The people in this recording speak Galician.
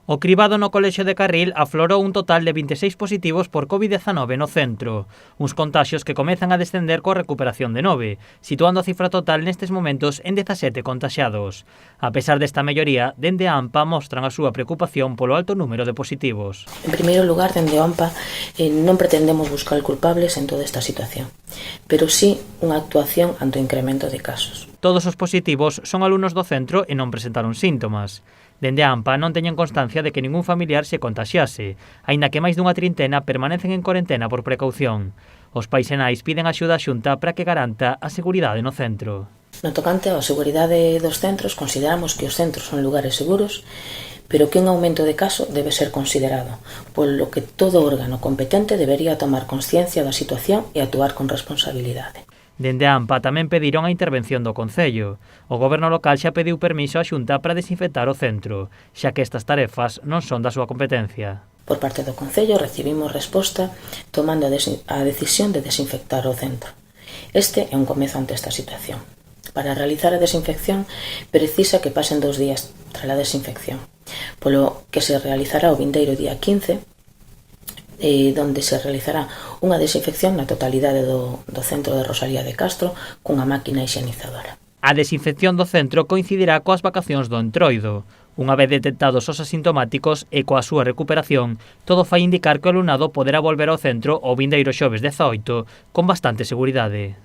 O cribado no colexio de Carril aflorou un total de 26 positivos por COVID-19 no centro, uns contaxios que comezan a descender coa recuperación de 9, situando a cifra total nestes momentos en 17 contaxiados. A pesar desta melloría, dende a AMPA mostran a súa preocupación polo alto número de positivos. En primeiro lugar, dende a AMPA non pretendemos buscar culpables en toda esta situación, pero sí unha actuación ante o incremento de casos. Todos os positivos son alumnos do centro e non presentaron síntomas. Dende a AMPA non teñen constancia de que ningún familiar se contaxiase, aínda que máis dunha trintena permanecen en corentena por precaución. Os pais e nais piden axuda á Xunta para que garanta a seguridade no centro. No tocante á seguridade dos centros, consideramos que os centros son lugares seguros, pero que un aumento de caso debe ser considerado, polo que todo órgano competente debería tomar consciencia da situación e actuar con responsabilidade. Dende a AMPA tamén pediron a intervención do Concello. O Goberno local xa pediu permiso á Xunta para desinfectar o centro, xa que estas tarefas non son da súa competencia. Por parte do Concello recibimos resposta tomando a decisión de desinfectar o centro. Este é un comezo ante esta situación. Para realizar a desinfección precisa que pasen 2 días tras a desinfección, polo que se realizará o vindeiro día 15, donde se realizará unha desinfección na totalidade do centro de Rosalía de Castro cunha máquina higienizadora. A desinfección do centro coincidirá coas vacacións do Entroido. Unha vez detectados os asintomáticos e coa súa recuperación, todo fai indicar que o alumnado poderá volver ao centro o vindeiro xoves 18 con bastante seguridade.